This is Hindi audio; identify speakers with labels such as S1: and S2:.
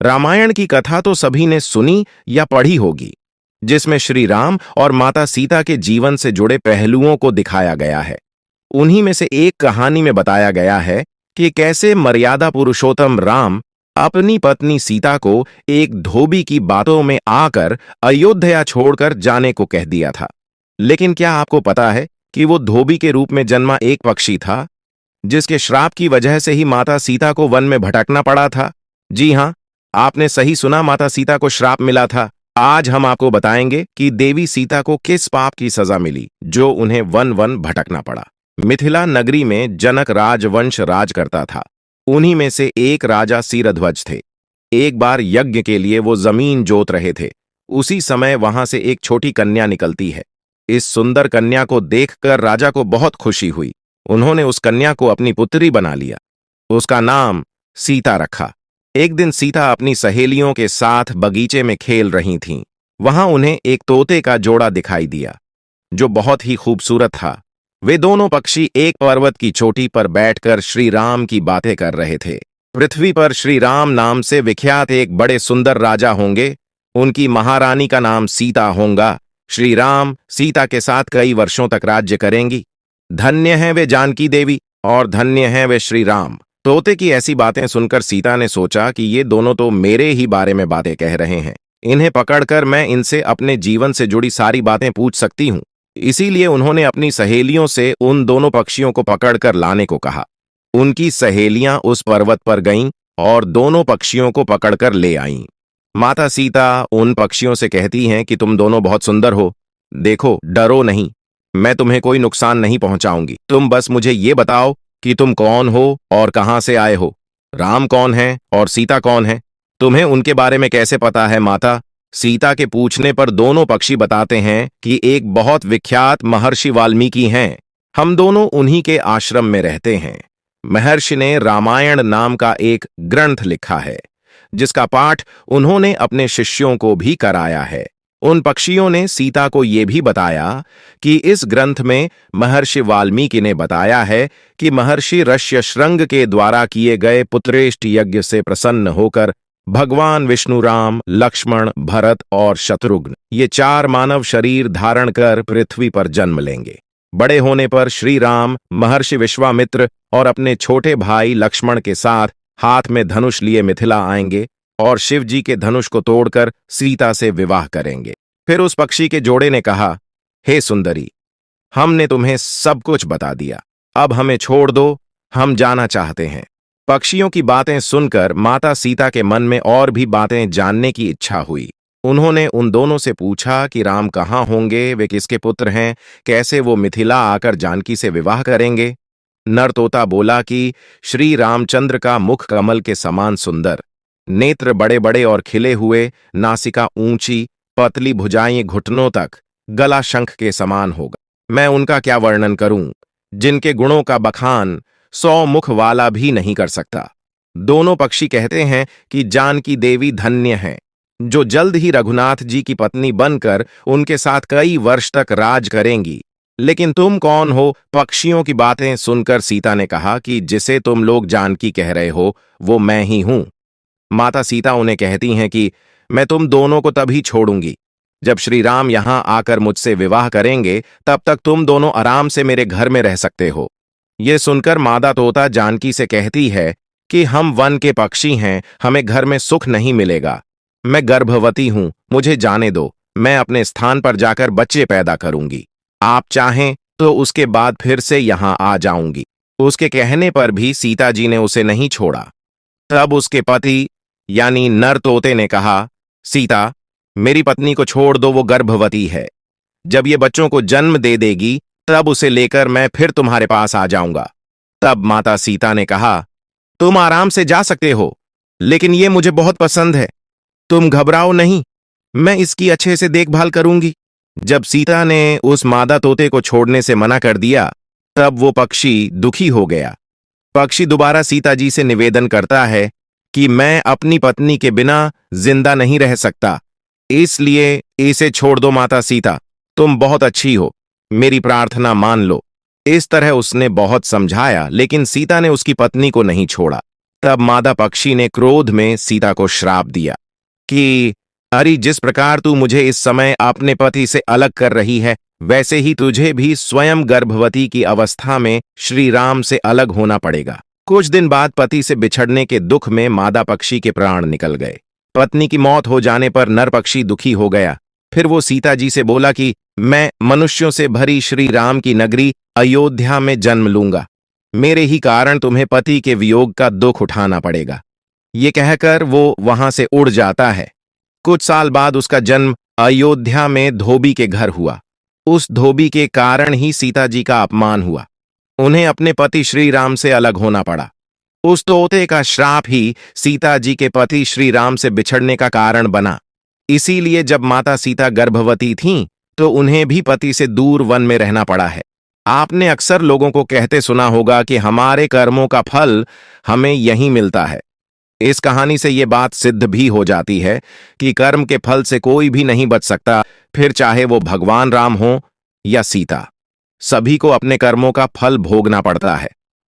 S1: रामायण की कथा तो सभी ने सुनी या पढ़ी होगी, जिसमें श्री राम और माता सीता के जीवन से जुड़े पहलुओं को दिखाया गया है। उन्हीं में से एक कहानी में बताया गया है कि कैसे मर्यादा पुरुषोत्तम राम अपनी पत्नी सीता को एक धोबी की बातों में आकर अयोध्या छोड़कर जाने को कह दिया था। लेकिन क्या आपको पता है कि वो धोबी के रूप में जन्मा एक पक्षी था, जिसके श्राप की वजह से ही माता सीता को वन में भटकना पड़ा था? जी हां, आपने सही सुना, माता सीता को श्राप मिला था। आज हम आपको बताएंगे कि देवी सीता को किस पाप की सजा मिली जो उन्हें वन वन भटकना पड़ा। मिथिला नगरी में जनक राजवंश राज करता था। उन्हीं में से एक राजा सिरध्वज थे। एक बार यज्ञ के लिए वो जमीन जोत रहे थे। उसी समय वहां से एक छोटी कन्या निकलती है। इस सुंदर कन्या को देखकर राजा को बहुत खुशी हुई। उन्होंने उस कन्या को अपनी पुत्री बना लिया। उसका नाम सीता रखा। एक दिन सीता अपनी सहेलियों के साथ बगीचे में खेल रही थीं। वहां उन्हें एक तोते का जोड़ा दिखाई दिया, जो बहुत ही खूबसूरत था। वे दोनों पक्षी एक पर्वत की चोटी पर बैठकर श्री राम की बातें कर रहे थे। पृथ्वी पर श्री राम नाम से विख्यात एक बड़े सुंदर राजा होंगे। उनकी महारानी का नाम सीता होगा। श्री राम सीता के साथ कई वर्षों तक राज्य करेंगी। धन्य हैं वे जानकी देवी और धन्य हैं वे श्री राम। तोते की ऐसी बातें सुनकर सीता ने सोचा कि ये दोनों तो मेरे ही बारे में बातें कह रहे हैं। इन्हें पकड़कर मैं इनसे अपने जीवन से जुड़ी सारी बातें पूछ सकती हूं। इसीलिए उन्होंने अपनी सहेलियों से उन दोनों पक्षियों को पकड़कर लाने को कहा। उनकी सहेलियां उस पर्वत पर गईं और दोनों पक्षियों को पकड़कर ले आईं। माता सीता उन पक्षियों से कहती हैं कि तुम दोनों बहुत सुंदर हो। देखो, डरो नहीं, मैं तुम्हें कोई नुकसान नहीं पहुंचाऊंगी। तुम बस मुझे ये बताओ कि तुम कौन हो और कहां से आए हो। राम कौन है और सीता कौन है? तुम्हें उनके बारे में कैसे पता है माता? सीता के पूछने पर दोनों पक्षी बताते हैं कि एक बहुत विख्यात महर्षि वाल्मीकि हैं। हम दोनों उन्हीं के आश्रम में रहते हैं। महर्षि ने रामायण नाम का एक ग्रंथ लिखा है, जिसका पाठ उन्होंने अपने शिष्यों को भी कराया है। उन पक्षियों ने सीता को यह भी बताया कि इस ग्रंथ में महर्षि वाल्मीकि ने बताया है कि महर्षि ऋष्यशृंग के द्वारा किए गए पुत्रेष्ट यज्ञ से प्रसन्न होकर भगवान विष्णु, राम, लक्ष्मण, भरत और शत्रुघ्न ये 4 मानव शरीर धारण कर पृथ्वी पर जन्म लेंगे। बड़े होने पर श्री राम महर्षि विश्वामित्र और अपने छोटे भाई लक्ष्मण के साथ हाथ में धनुष लिए मिथिला आएंगे और शिव जी के धनुष को तोड़कर सीता से विवाह करेंगे। फिर उस पक्षी के जोड़े ने कहा, हे सुंदरी, हमने तुम्हें सब कुछ बता दिया, अब हमें छोड़ दो, हम जाना चाहते हैं। पक्षियों की बातें सुनकर माता सीता के मन में और भी बातें जानने की इच्छा हुई। उन्होंने उन दोनों से पूछा कि राम कहाँ होंगे, वे किसके पुत्र हैं, कैसे वो मिथिला आकर जानकी से विवाह करेंगे। नर तोता बोला कि श्री रामचंद्र का मुख कमल के समान सुंदर, नेत्र बड़े बड़े और खिले हुए, नासिका ऊंची, पतली भुजाएं घुटनों तक, गला शंख के समान होगा। मैं उनका क्या वर्णन करूं, जिनके गुणों का बखान 100 मुख वाला भी नहीं कर सकता। दोनों पक्षी कहते हैं कि जानकी देवी धन्य हैं, जो जल्द ही रघुनाथ जी की पत्नी बनकर उनके साथ कई वर्ष तक राज करेंगी। लेकिन तुम कौन हो? पक्षियों की बातें सुनकर सीता ने कहा कि जिसे तुम लोग जानकी कह रहे हो वो मैं ही हूं। माता सीता उन्हें कहती हैं कि मैं तुम दोनों को तभी छोड़ूंगी जब श्री राम यहां आकर मुझसे विवाह करेंगे। तब तक तुम दोनों आराम से मेरे घर में रह सकते हो। ये सुनकर मादा तोता जानकी से कहती है कि हम वन के पक्षी हैं, हमें घर में सुख नहीं मिलेगा। मैं गर्भवती हूं, मुझे जाने दो, मैं अपने स्थान पर जाकर बच्चे पैदा करूंगी। आप चाहें तो उसके बाद फिर से यहां आ जाऊंगी। उसके कहने पर भी सीता जी ने उसे नहीं छोड़ा। तब उसके पति यानी नर तोते ने कहा, सीता, मेरी पत्नी को छोड़ दो, वो गर्भवती है। जब ये बच्चों को जन्म दे देगी तब उसे लेकर मैं फिर तुम्हारे पास आ जाऊंगा। तब माता सीता ने कहा, तुम आराम से जा सकते हो, लेकिन ये मुझे बहुत पसंद है, तुम घबराओ नहीं, मैं इसकी अच्छे से देखभाल करूंगी। जब सीता ने उस मादा तोते को छोड़ने से मना कर दिया, तब वो पक्षी दुखी हो गया। पक्षी दोबारा सीता जी से निवेदन करता है कि मैं अपनी पत्नी के बिना जिंदा नहीं रह सकता, इसलिए इसे छोड़ दो। माता सीता, तुम बहुत अच्छी हो, मेरी प्रार्थना मान लो। इस तरह उसने बहुत समझाया, लेकिन सीता ने उसकी पत्नी को नहीं छोड़ा। तब मादा पक्षी ने क्रोध में सीता को श्राप दिया कि अरे, जिस प्रकार तू मुझे इस समय अपने पति से अलग कर रही है, वैसे ही तुझे भी स्वयं गर्भवती की अवस्था में श्री राम से अलग होना पड़ेगा। कुछ दिन बाद पति से बिछड़ने के दुख में मादा पक्षी के प्राण निकल गए। पत्नी की मौत हो जाने पर नर पक्षी दुखी हो गया। फिर वो सीता जी से बोला कि मैं मनुष्यों से भरी श्री राम की नगरी अयोध्या में जन्म लूंगा। मेरे ही कारण तुम्हें पति के वियोग का दुख उठाना पड़ेगा। ये कहकर वो वहां से उड़ जाता है। कुछ साल बाद उसका जन्म अयोध्या में धोबी के घर हुआ। उस धोबी के कारण ही सीता जी का अपमान हुआ। उन्हें अपने पति श्री राम से अलग होना पड़ा। उस तोते का श्राप ही सीता जी के पति श्री राम से बिछड़ने का कारण बना। इसीलिए जब माता सीता गर्भवती थीं, तो उन्हें भी पति से दूर वन में रहना पड़ा है। आपने अक्सर लोगों को कहते सुना होगा कि हमारे कर्मों का फल हमें यहीं मिलता है। इस कहानी से यह बात सिद्ध भी हो जाती है कि कर्म के फल से कोई भी नहीं बच सकता, फिर चाहे वो भगवान राम हो या सीता। सभी को अपने कर्मों का फल भोगना पड़ता है।